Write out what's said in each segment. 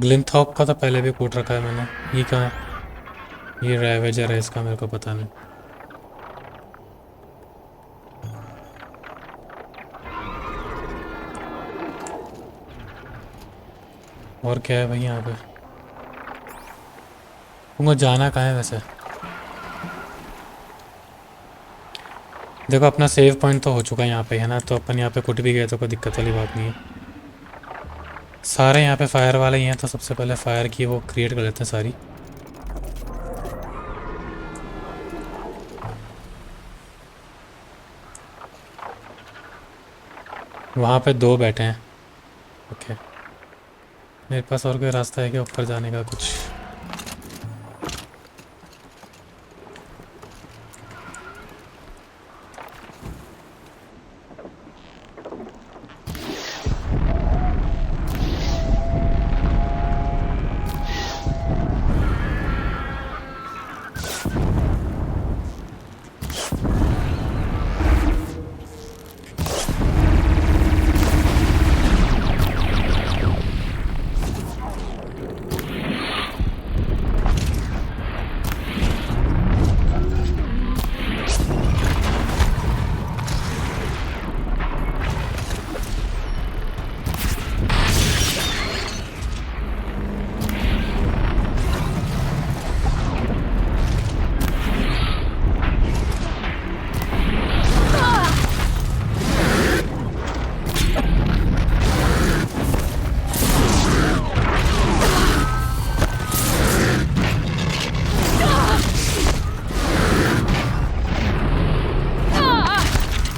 ग्लिंथॉक का तो पहले भी कोड रखा है मैंने। ये कहाँ है? ये रैवेजर है, इसका मेरे को पता नहीं। और क्या है भाई यहाँ पे? तुमको जाना कहाँ है वैसे? देखो अपना सेव पॉइंट तो हो चुका है यहाँ पे, है ना? तो अपन यहाँ पे कुछ भी गए तो कोई दिक्कत वाली बात नहीं है। सारे यहाँ पे फायर वाले ही हैं, तो सबसे पहले फायर की वो क्रिएट कर लेते हैं सारी। वहाँ पे दो बैठे हैं। ओके, मेरे पास और कोई रास्ता है क्या ऊपर जाने का कुछ?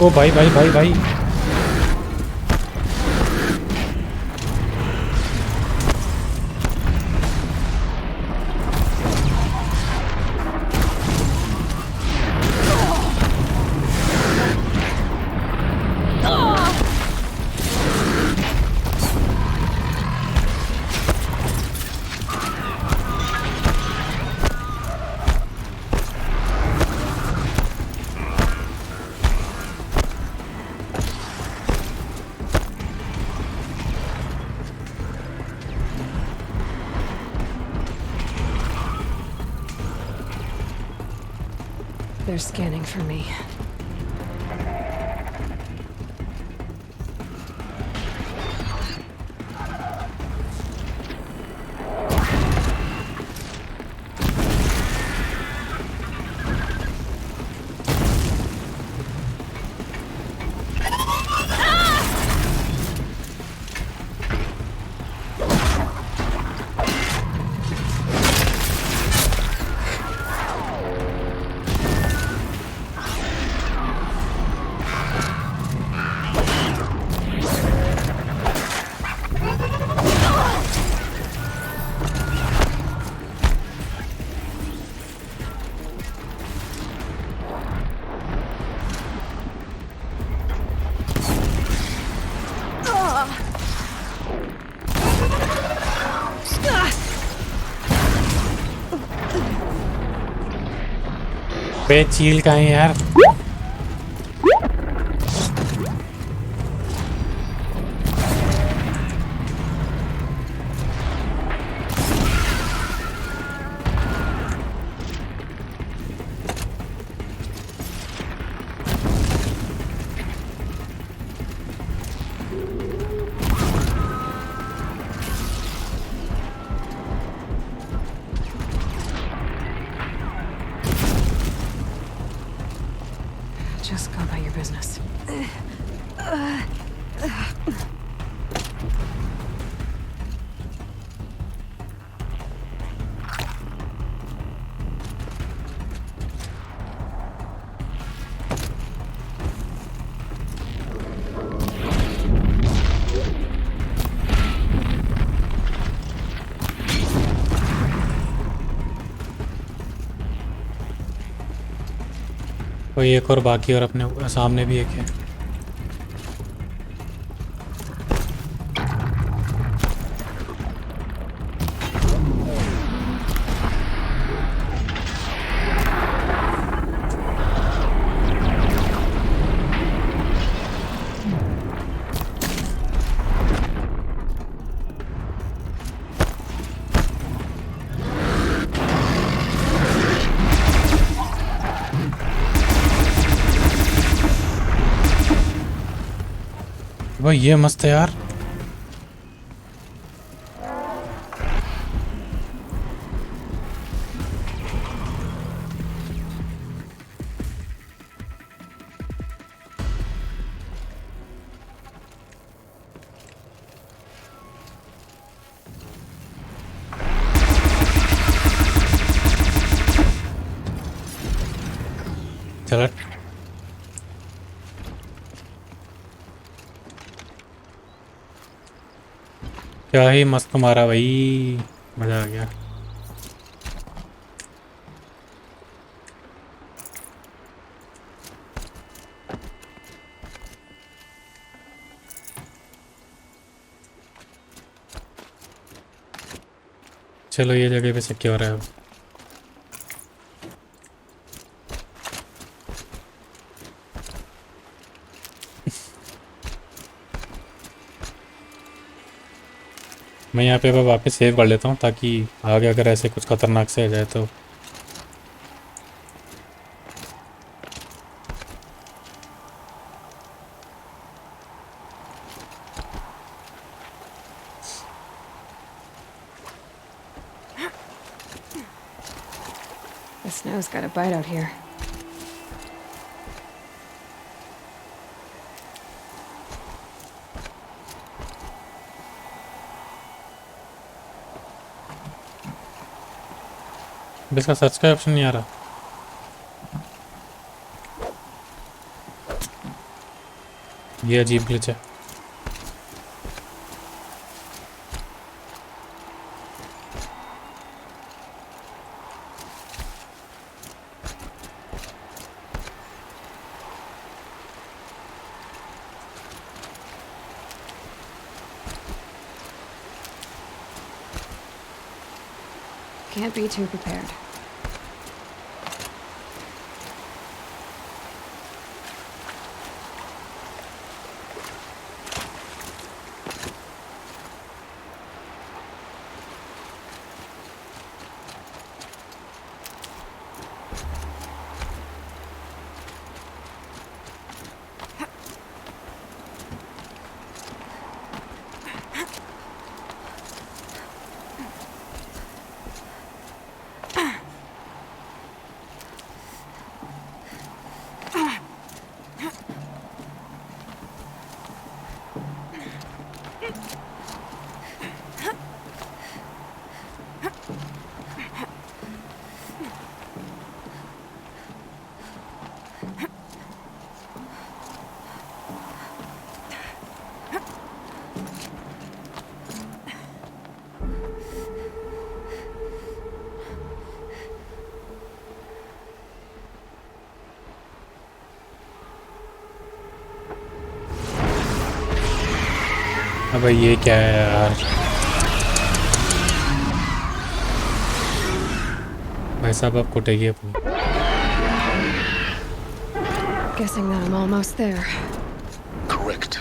ओ भाई भाई भाई भाई। They're scanning for me. बे चील कहाँ है यार? Just go about your business. कोई एक और बाकी, और अपने सामने भी एक है। भाई ये मस्त है यार। चलो क्या ही मस्त मारा भाई, मजा आ गया। चलो ये जगह पे सिक्योर है अब। मैं यहाँ पे अब वापस सेव कर लेता हूँ ताकि आगे अगर ऐसे कुछ खतरनाक से आ जाए तो। The snow's got a bite out here. अब इसका सर्च का ऑप्शन नहीं आ रहा। ये अजीब ग्लिच है। Can't be too prepared. अबे ये क्या है यार, भाई साहब अब कुटेगी अपनी। Guessing that I'm almost there. Correct.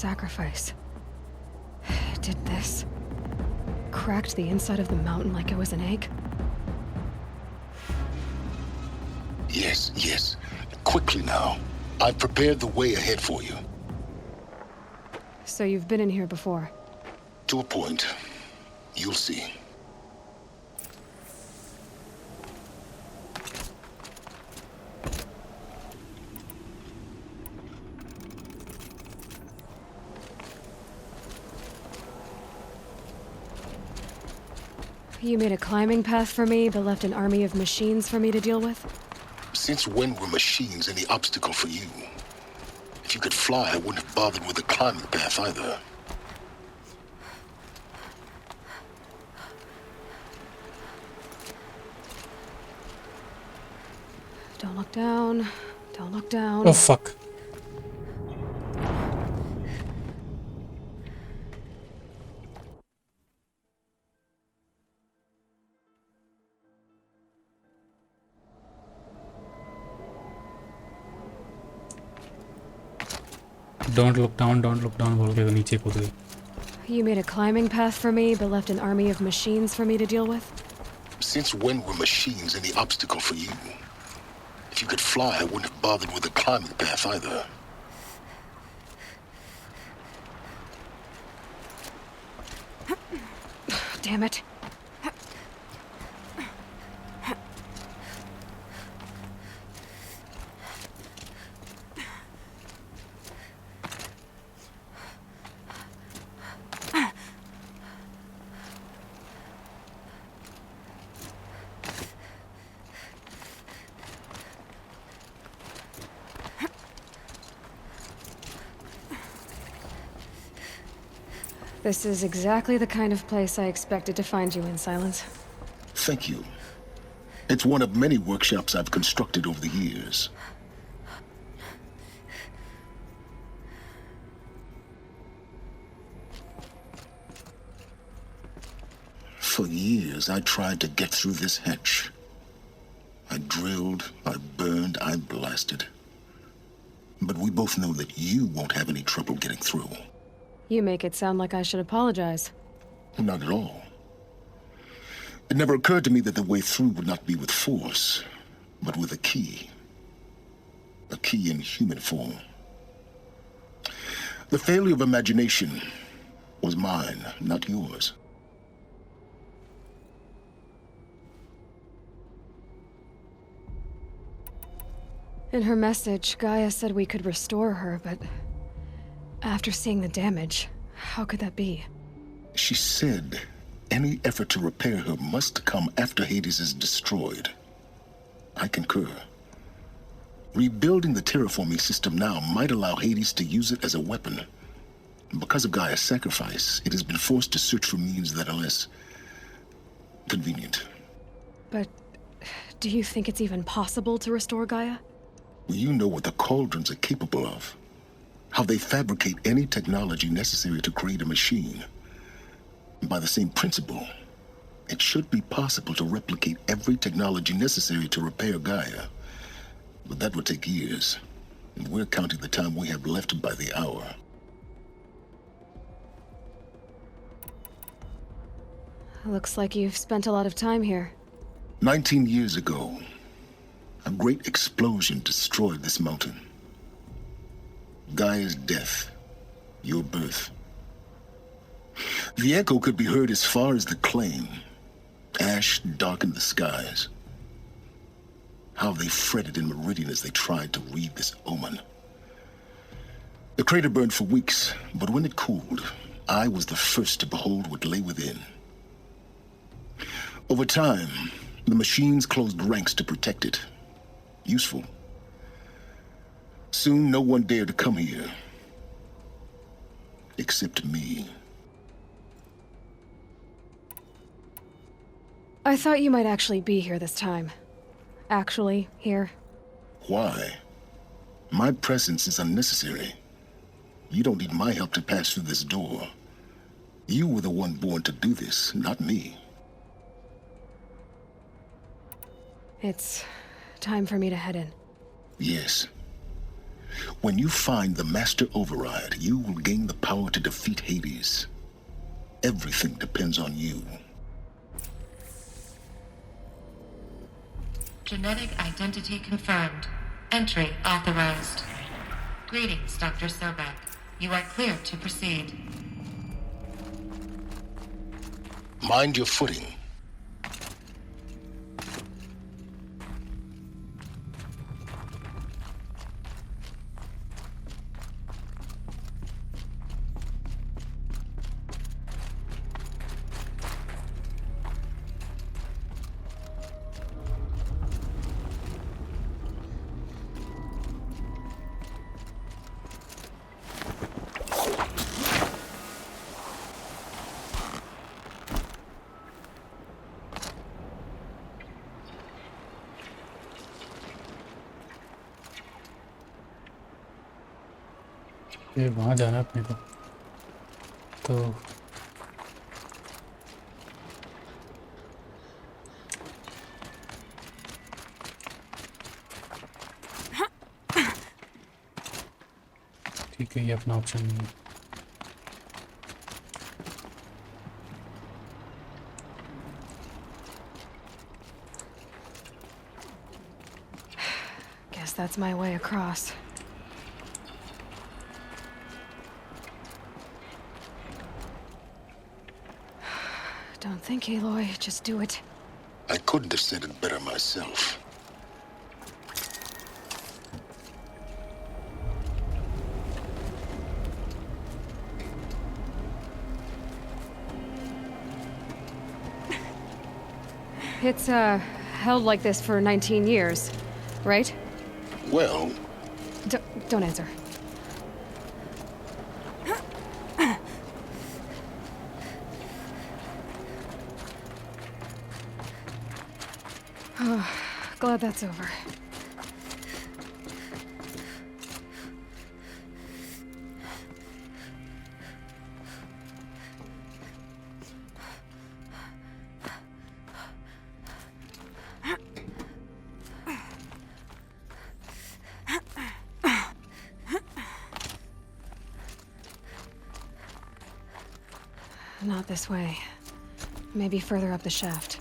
sacrifice. Did this? Cracked the inside of the mountain like it was an egg? Yes, yes. Quickly now. I've prepared the way ahead for you. So you've been in here before? To a point. You'll see. You made a climbing path for me, but left an army of machines for me to deal with? Since when were machines any obstacle for you? If you could fly, I wouldn't have bothered with a climbing path either. Don't look down. Don't look down. Oh fuck. Don't look down बोल के नीचे कूद गई. You made a climbing path for me, but left an army of machines for me to deal with? Since when were machines any obstacle for you? If you could fly, I wouldn't have bothered with a climbing path either. Damn it. This is exactly the kind of place I expected to find you in, Silence. Thank you. It's one of many workshops I've constructed over the years. For years, I tried to get through this hatch. I drilled, I burned, I blasted. But we both know that you won't have any trouble getting through. You make it sound like I should apologize. Not at all. It never occurred to me that the way through would not be with force, but with a key. A key in human form. The failure of imagination was mine, not yours. In her message, Gaia said we could restore her, but after seeing the damage, how could that be? She said any effort to repair her must come after Hades is destroyed. I concur. Rebuilding the terraforming system now might allow Hades to use it as a weapon. Because of Gaia's sacrifice, it has been forced to search for means that are less convenient. But do you think it's even possible to restore Gaia? You know what the cauldrons are capable of. How they fabricate any technology necessary to create a machine. By the same principle, it should be possible to replicate every technology necessary to repair Gaia. But that would take years, and we're counting the time we have left by the hour. Looks like you've spent a lot of time here. 19 years ago, a great explosion destroyed this mountain. Gaia's death, your birth. The echo could be heard as far as the claim. Ash darkened the skies. How they fretted in Meridian as they tried to read this omen. The crater burned for weeks, but when it cooled, I was the first to behold what lay within. Over time, the machines closed ranks to protect it. Useful. Soon, no one dared to come here. Except me. I thought you might actually be here this time. Actually, here. Why? My presence is unnecessary. You don't need my help to pass through this door. You were the one born to do this, not me. It's time for me to head in. Yes. When you find the Master Override, you will gain the power to defeat Hades. Everything depends on you. Genetic identity confirmed. Entry authorized. Greetings, Dr. Sobek. You are clear to proceed. Mind your footing. ये वहाँ जाना है अपने को तो ठीक है, ये अपना ऑप्शन नहीं है। Guess that's my way across. Don't think, Aloy. Just do it. I couldn't have said it better myself. It's, held like this for 19 years, right? Well, Don't answer. Oh, glad that's over. Not this way. Maybe further up the shaft.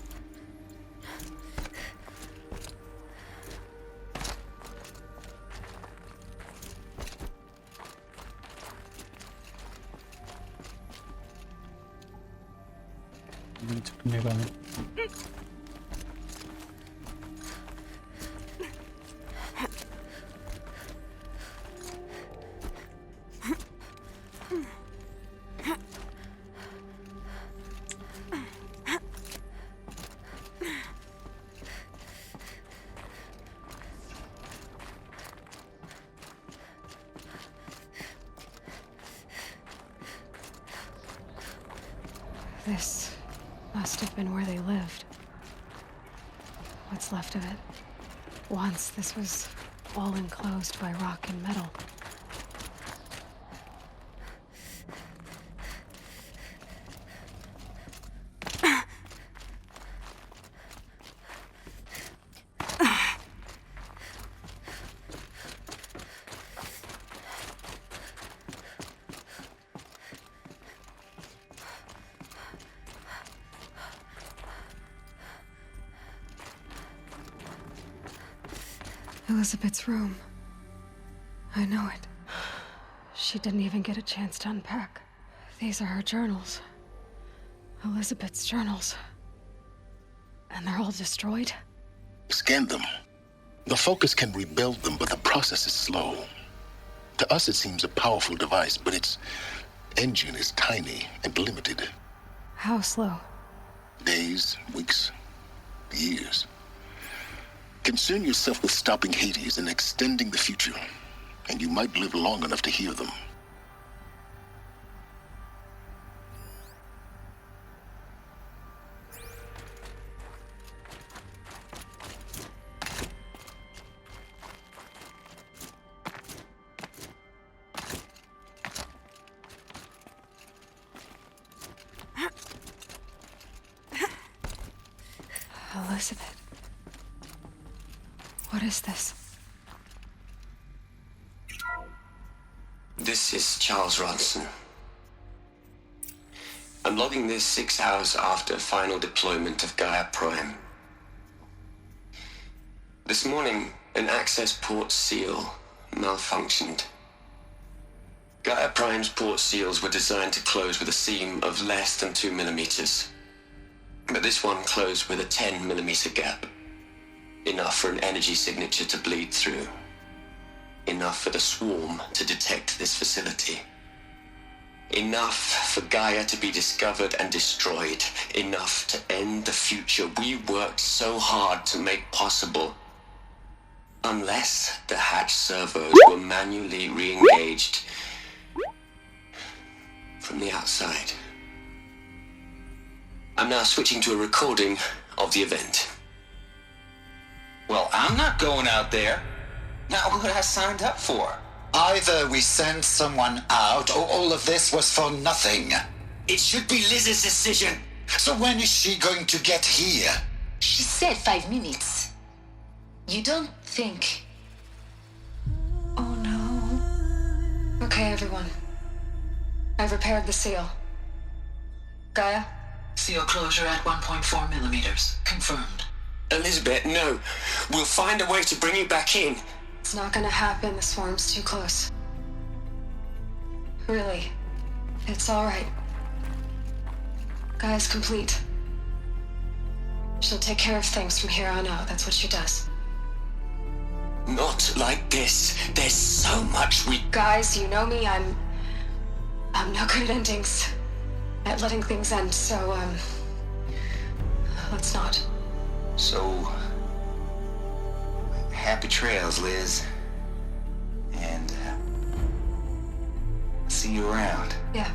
This must have been where they lived. What's left of it. Once this was all enclosed by rock and metal. Elizabeth's room. I know it. She didn't even get a chance to unpack. These are her journals. Elizabeth's journals. And they're all destroyed? scan them. The Focus can rebuild them, but the process is slow. To us, it seems a powerful device, but its engine is tiny and limited. How slow? Days, weeks, years. Concern yourself with stopping Hades and extending the future, and you might live long enough to hear them. Elizabeth. What is this? This is Charles Ronson. I'm logging this 6 hours after final deployment of Gaia Prime. This morning, an access port seal malfunctioned. Gaia Prime's port seals were designed to close with a seam of less than 2 millimeters. But this one closed with a 10 millimeter gap. Enough for an energy signature to bleed through. Enough for the swarm to detect this facility. Enough for Gaia to be discovered and destroyed. Enough to end the future we worked so hard to make possible. Unless the hatch servos were manually re-engaged from the outside. I'm now switching to a recording of the event. Well, I'm not going out there. Not what I signed up for. Either we send someone out, or all of this was for nothing. It should be Liz's decision. So when is she going to get here? She said 5 minutes. You don't think... Oh no. Okay, everyone. I've repaired the seal. Gaia? Seal closure at 1.4 millimeters. Confirmed. Elizabeth, no. We'll find a way to bring you back in. It's not gonna happen. The swarm's too close. Really. It's alright. Gaia's complete. She'll take care of things from here on out. That's what she does. Not like this. There's so much we... Guys, you know me. I'm no good at endings. At letting things end, so, let's not. So... happy trails, Liz. And, see you around. Yeah.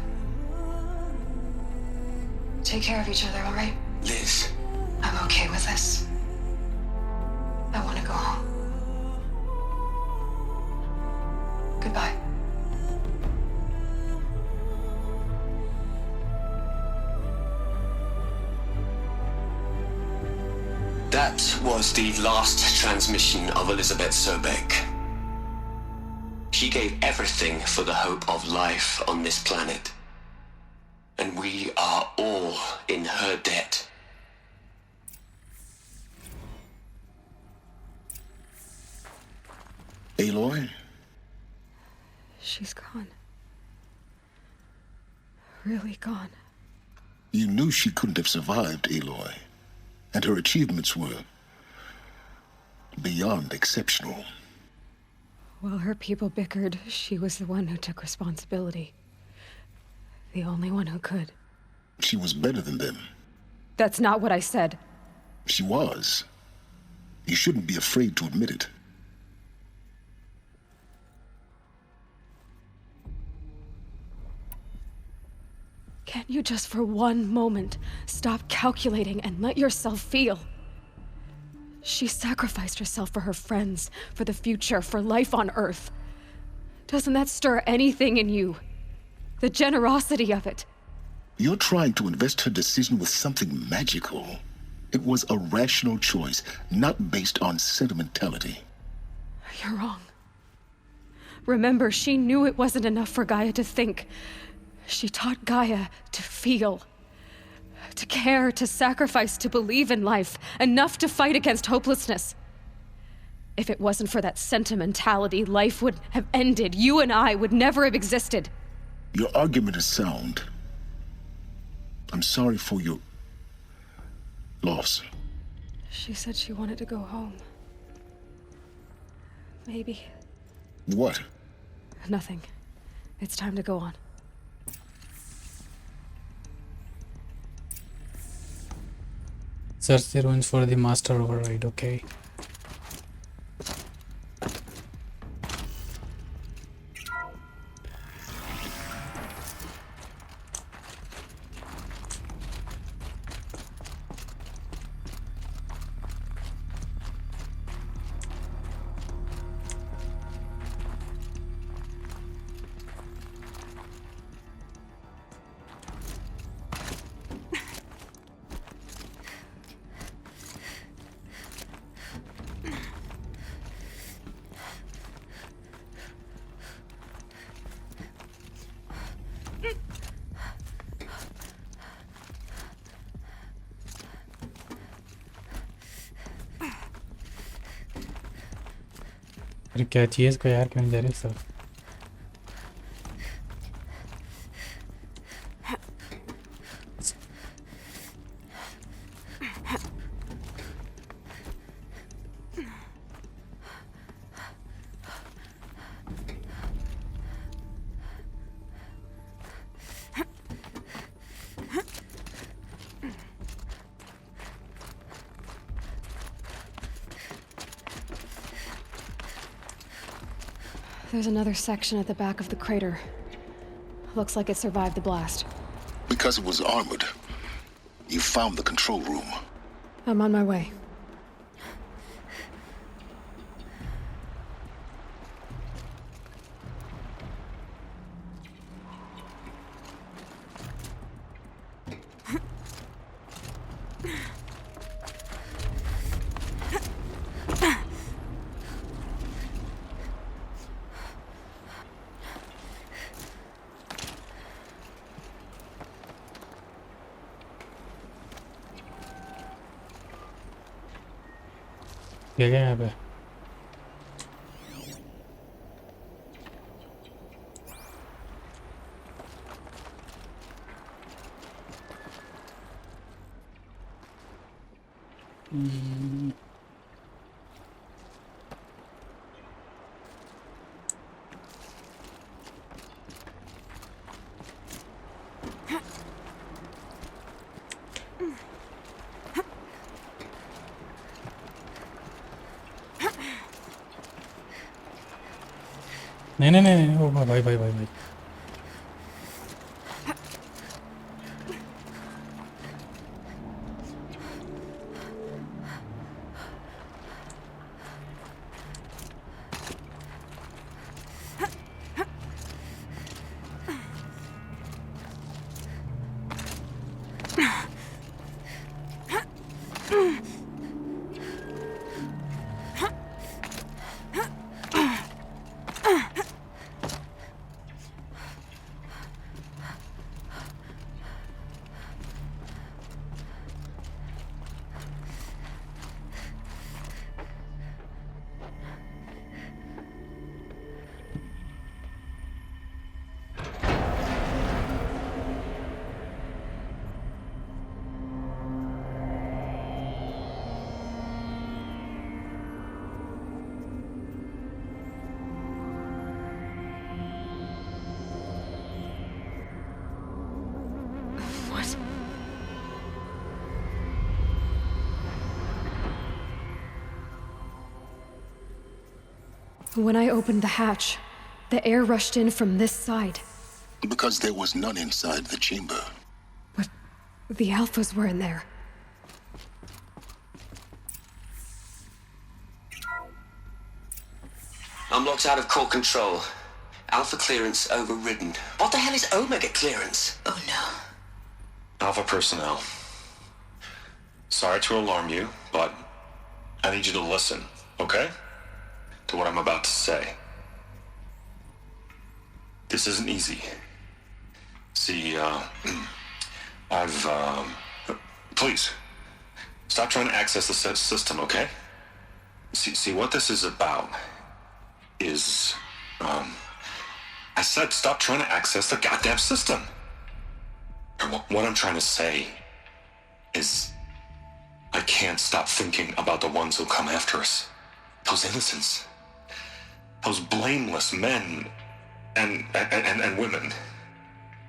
Take care of each other, alright? Liz. I'm okay with this. I want to go home. Goodbye. That was the last transmission of Elizabeth Sobek. She gave everything for the hope of life on this planet. And we are all in her debt. Aloy? She's gone. Really gone. You knew she couldn't have survived, Aloy. And her achievements were beyond exceptional. While her people bickered, she was the one who took responsibility. The only one who could. She was better than them. That's not what I said. She was. You shouldn't be afraid to admit it. Can't you just for one moment stop calculating and let yourself feel? She sacrificed herself for her friends, for the future, for life on Earth. Doesn't that stir anything in you? The generosity of it. You're trying to invest her decision with something magical. It was a rational choice, not based on sentimentality. You're wrong. Remember, she knew it wasn't enough for Gaia to think. She taught Gaia to feel. To care, to sacrifice, to believe in life. Enough to fight against hopelessness. If it wasn't for that sentimentality, life would have ended. You and I would never have existed. Your argument is sound. I'm sorry for your loss. She said she wanted to go home. Maybe. What? Nothing. It's time to go on. Search the ruins for the master override, okay. अरे क्या चीज़ को यार क्यों दे रहे सब? There's another section at the back of the crater. Looks like it survived the blast. Because it was armored, you found the control room. I'm on my way. क्या क्या यहाँ पे? नहीं, ओ भाई भाई भाई भाई। When I opened the hatch, the air rushed in from this side. Because there was none inside the chamber. But the alphas were in there. I'm locked out of core control. Alpha clearance overridden. What the hell is Omega clearance? Oh no. Alpha personnel. Sorry to alarm you, but I need you to listen, okay? To what I'm about to say. This isn't easy. See, please, stop trying to access the system, okay? See, what this is about is, I said stop trying to access the goddamn system. And what I'm trying to say is, I can't stop thinking about the ones who come after us. Those innocents. Those blameless men and women.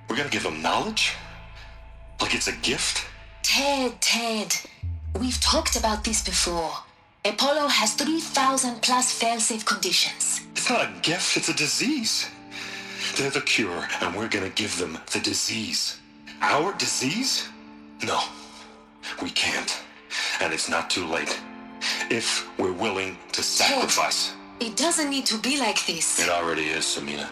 We're gonna give them knowledge? Like it's a gift? Ted. We've talked about this before. Apollo has 3,000 plus fail-safe conditions. It's not a gift, it's a disease. They're the cure, and we're gonna give them the disease. Our disease? No, we can't. And it's not too late. If we're willing to sacrifice. Ted, it doesn't need to be like this. It already is, Samina.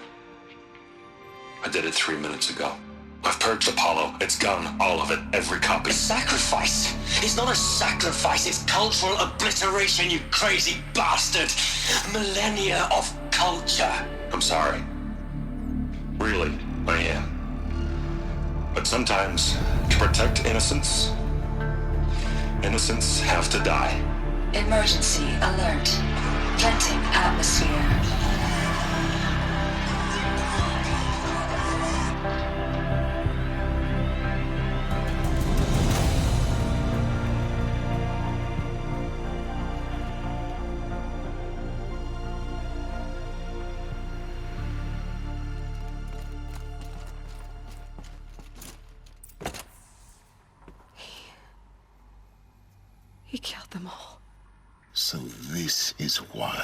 I did it 3 minutes ago. I've purged Apollo. It's gone, all of it, every copy. A sacrifice? It's not a sacrifice, it's cultural obliteration, you crazy bastard! Millennia of culture! I'm sorry. Really, I am. But sometimes, to protect innocence, innocents have to die. Emergency alert. Planting atmosphere. He killed them all. So this is why.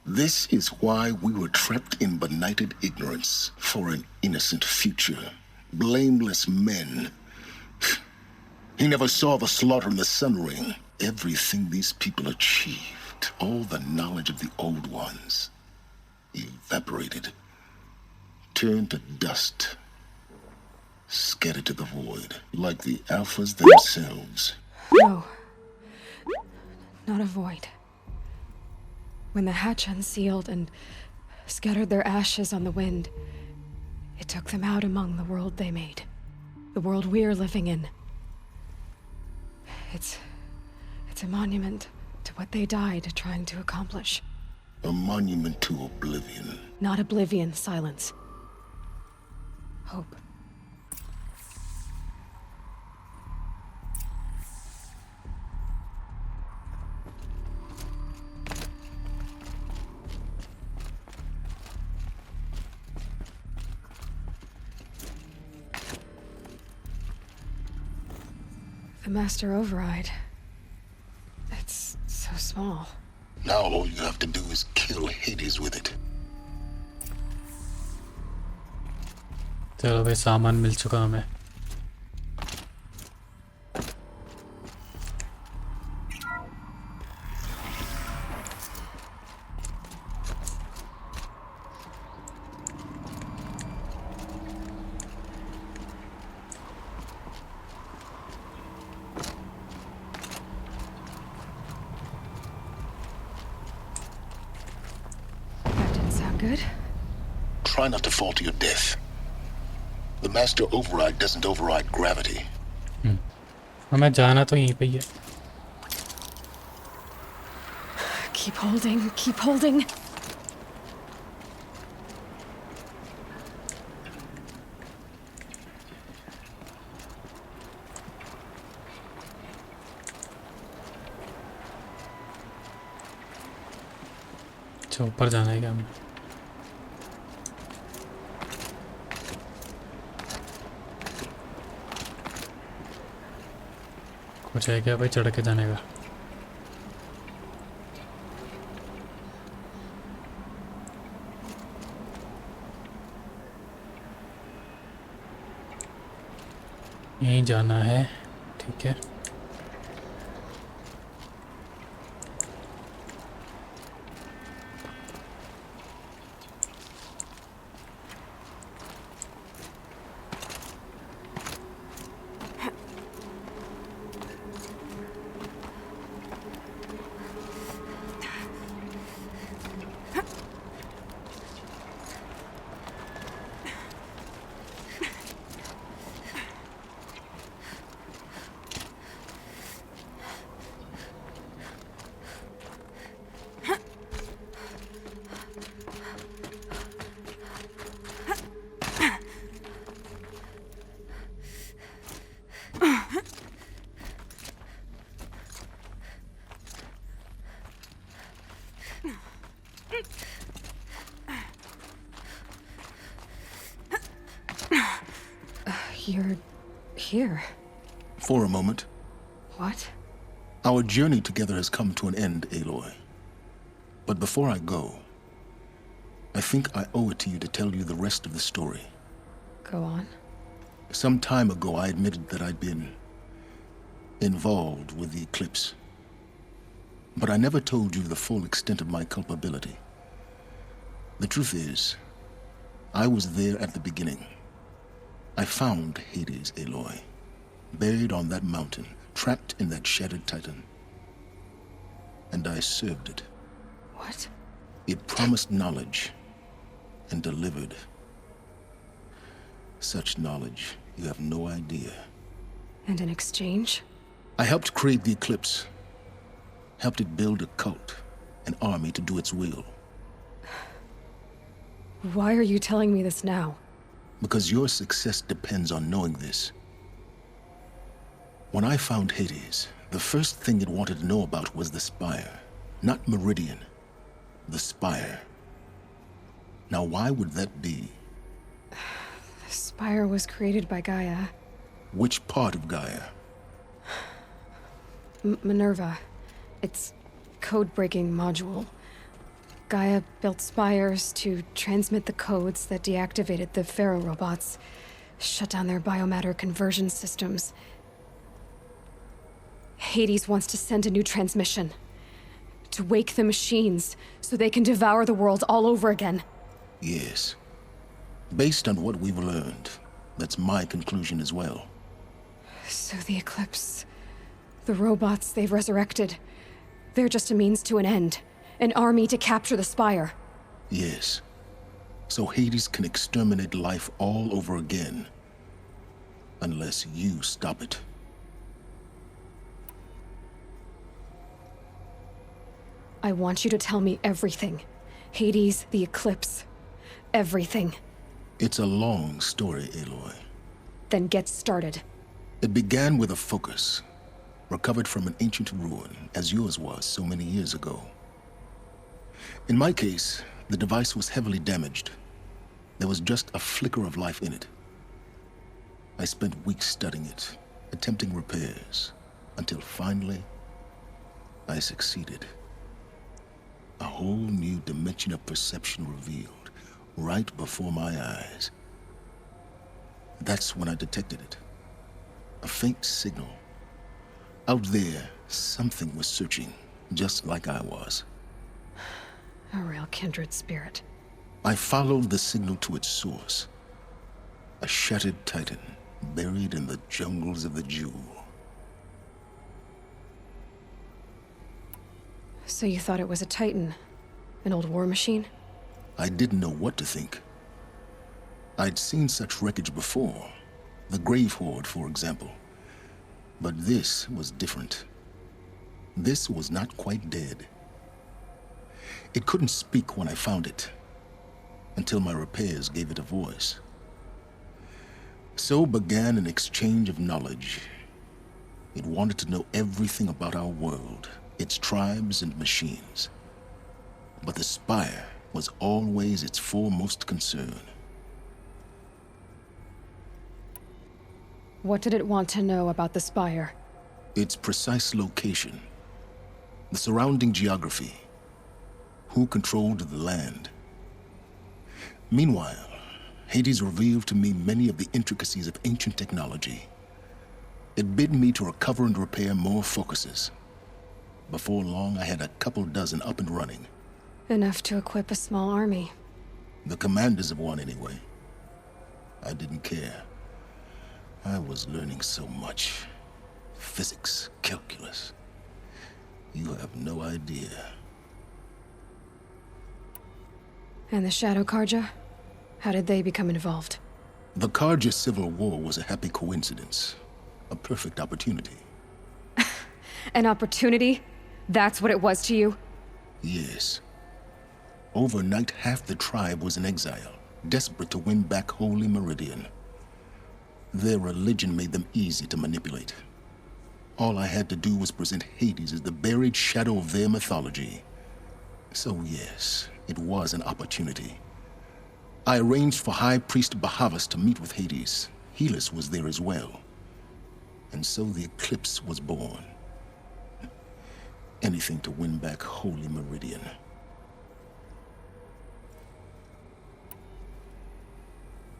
This is why we were trapped in benighted ignorance for an innocent future. Blameless men. He never saw the slaughter in the Sun Ring. Everything these people achieved, all the knowledge of the old ones, evaporated, turned to dust, scattered to the void, like the Alphas themselves. No. Not a void. When the hatch unsealed and scattered their ashes on the wind, it took them out among the world they made. The world we're living in. It's a monument to what they died trying to accomplish. A monument to oblivion. Not oblivion, silence. Hope. The master override. It's so small. Now all you have to do is kill Hades with it. चलो भाई सामान मिल चुका हमें. Good? Try not to fall to your death. The master override doesn't override gravity. हमें जाना तो यहीं पे ही है. Keep holding, keep holding. अच्छा ऊपर जाना है क्या हमें? कुछ है क्या भाई चढ़ के जाने का? यहीं जाना है, ठीक है. You're here. For a moment. What? Our journey together has come to an end, Aloy. But before I go, I think I owe it to you to tell you the rest of the story. Go on. Some time ago, I admitted that I'd been involved with the eclipse. But I never told you the full extent of my culpability. The truth is, I was there at the beginning. I found Hades, Aloy, buried on that mountain, trapped in that shattered titan. And I served it. What? It promised knowledge and delivered. Such knowledge, you have no idea. And in exchange? I helped create the eclipse. Helped it build a cult. an army to do its will. Why are you telling me this now? Because your success depends on knowing this. When I found Hades, the first thing it wanted to know about was the Spire. Not Meridian. The Spire. Now why would that be? The Spire was created by Gaia. Which part of Gaia? Minerva. Its code-breaking module. Gaia built spires to transmit the codes that deactivated the Pharaoh robots, shut down their biomatter conversion systems. Hades wants to send a new transmission. To wake the machines, so they can devour the world all over again. Yes. Based on what we've learned, that's my conclusion as well. So the Eclipse, the robots they've resurrected, they're just a means to an end. An army to capture the Spire. Yes. So Hades can exterminate life all over again. Unless you stop it. I want you to tell me everything. Hades, the Eclipse. Everything. It's a long story, Aloy. Then get started. It began with a focus. Recovered from an ancient ruin, as yours was so many years ago. In my case, the device was heavily damaged. There was just a flicker of life in it. I spent weeks studying it, attempting repairs, until finally, I succeeded. A whole new dimension of perception revealed, right before my eyes. That's when I detected it. A faint signal. Out there, something was searching, just like I was. A real kindred spirit. I followed the signal to its source. A shattered titan, buried in the jungles of the Jewel. So you thought it was a titan? An old war machine? I didn't know what to think. I'd seen such wreckage before. The Grave Horde, for example. But this was different. This was not quite dead. It couldn't speak when I found it, until my repairs gave it a voice. So began an exchange of knowledge. It wanted to know everything about our world, its tribes and machines. But the Spire was always its foremost concern. What did it want to know about the Spire? Its precise location, the surrounding geography, who controlled the land. Meanwhile, Hades revealed to me many of the intricacies of ancient technology. It bid me to recover and repair more focuses. Before long, I had a couple dozen up and running. Enough to equip a small army. The commanders of one, anyway. I didn't care. I was learning so much. Physics, calculus. You have no idea. And the Shadow Karja? How did they become involved? The Karja Civil War was a happy coincidence. A perfect opportunity. An opportunity? That's what it was to you? Yes. Overnight, half the tribe was in exile, desperate to win back Holy Meridian. Their religion made them easy to manipulate. All I had to do was present Hades as the buried shadow of their mythology. So yes, it was an opportunity. I arranged for High Priest Bahavas to meet with Hades. Helis was there as well. And so the Eclipse was born. Anything to win back Holy Meridian.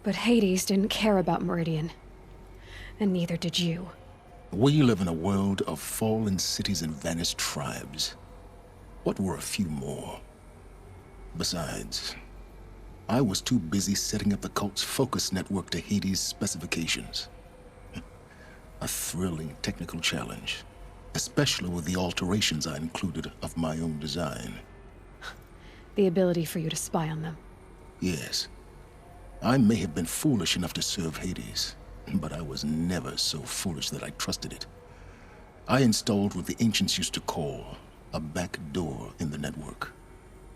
But Hades didn't care about Meridian. And neither did you. We live in a world of fallen cities and vanished tribes. What were a few more? Besides, I was too busy setting up the cult's focus network to Hades' specifications. A thrilling technical challenge, especially with the alterations I included of my own design. The ability for you to spy on them. Yes. I may have been foolish enough to serve Hades, but I was never so foolish that I trusted it. I installed what the ancients used to call A back door in the network.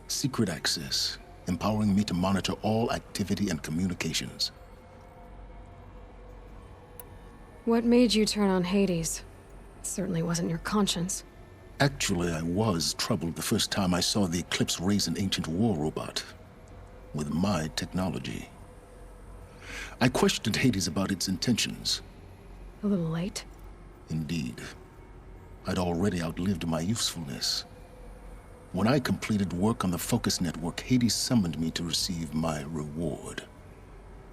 Secret access, empowering me to monitor all activity and communications. What made you turn on Hades? It certainly wasn't your conscience. Actually, I was troubled the first time I saw the Eclipse raise an ancient war robot. With my technology. I questioned Hades about its intentions. A little late? Indeed. I'd already outlived my usefulness. When I completed work on the Focus Network, Hades summoned me to receive my reward.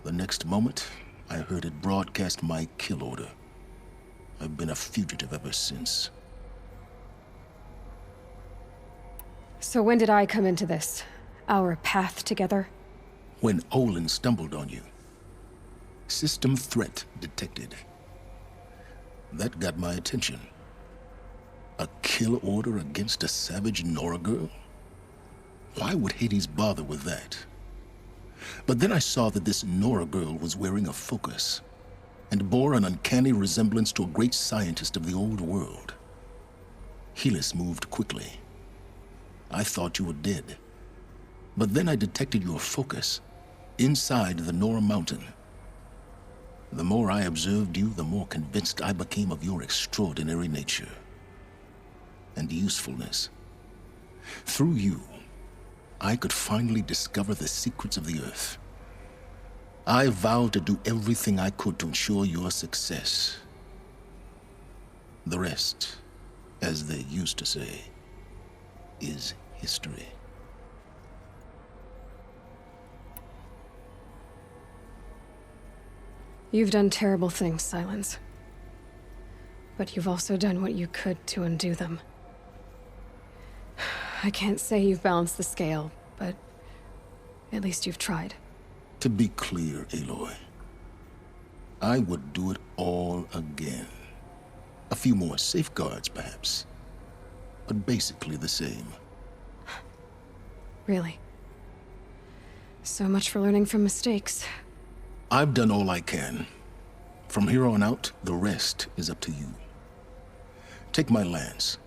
The next moment, I heard it broadcast my kill order. I've been a fugitive ever since. So when did I come into this? Our path together? When Olin stumbled on you. System threat detected. That got my attention. A kill order against a savage Nora girl? Why would Hades bother with that? But then I saw that this Nora girl was wearing a focus, and bore an uncanny resemblance to a great scientist of the old world. Helis moved quickly. I thought you were dead. But then I detected your focus, inside the Nora mountain. The more I observed you, the more convinced I became of your extraordinary nature and usefulness. Through you, I could finally discover the secrets of the Earth. I vowed to do everything I could to ensure your success. The rest, as they used to say, is history. You've done terrible things, Silence. But you've also done what you could to undo them. I can't say you've balanced the scale, but at least you've tried. To be clear, Aloy, I would do it all again. A few more safeguards, perhaps, but basically the same. Really? So much for learning from mistakes. I've done all I can. From here on out, the rest is up to you. Take my lance.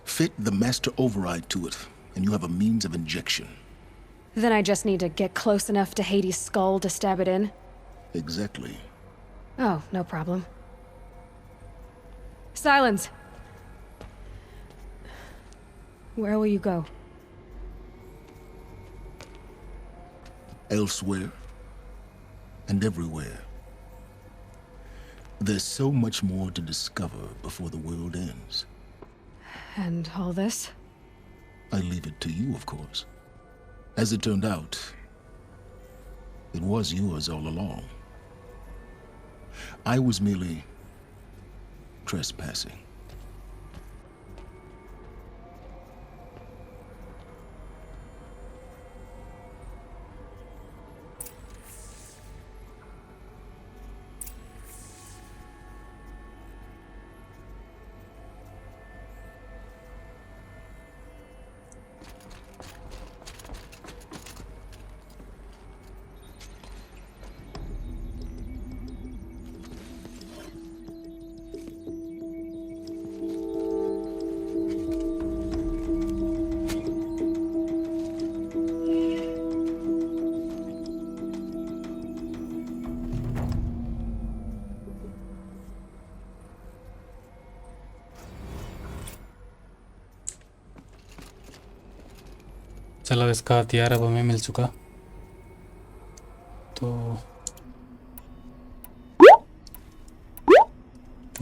Fit the master override to it, and you have a means of injection. Then I just need to get close enough to Hades' skull to stab it in? Exactly. Oh, no problem. Silence! Where will you go? Elsewhere. And everywhere. There's so much more to discover before the world ends. And all this? I leave it to you, of course. As it turned out, it was yours all along. I was merely trespassing. चलो इसका हथियार अब हमें मिल चुका तो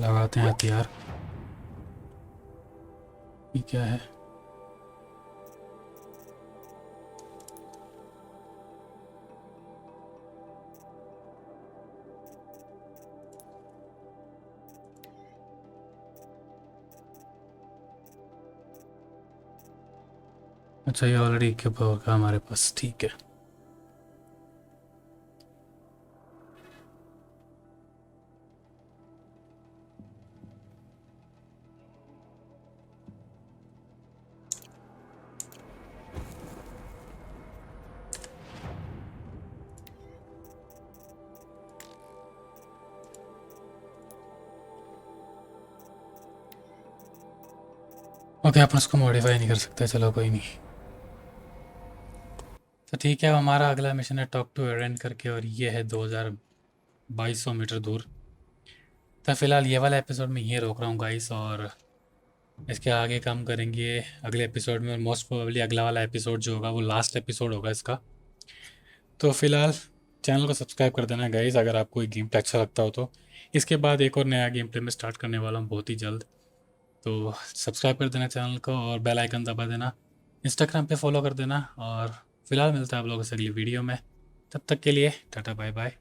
लगाते हैं हथियार। ये क्या है? अच्छा ये ऑलरेडी इक्विप होगा हमारे पास, ठीक है। ओके, अपन उसको मॉडिफाई नहीं कर सकते, चलो कोई नहीं। तो ठीक है, हमारा अगला मिशन है टॉक टू एरेन करके, और ये है 2200 मीटर दूर। तो फिलहाल ये वाला एपिसोड में ये रोक रहा हूँ गाइस, और इसके आगे काम करेंगे अगले एपिसोड में, और मोस्ट प्रोबेबली अगला वाला एपिसोड जो होगा वो लास्ट एपिसोड होगा इसका। तो फिलहाल चैनल को सब्सक्राइब कर देना गाइस अगर आपको ये गेम प्ले अच्छा लगता हो तो। इसके बाद एक और नया गेम प्ले में स्टार्ट करने वाला हूँ बहुत ही जल्द, तो सब्सक्राइब कर देना चैनल को और बेल आइकन दबा देना। इंस्टाग्राम पे फॉलो कर देना, और फिलहाल मिलता है आप लोगों से अगली वीडियो में। तब तक के लिए टाटा बाय बाय।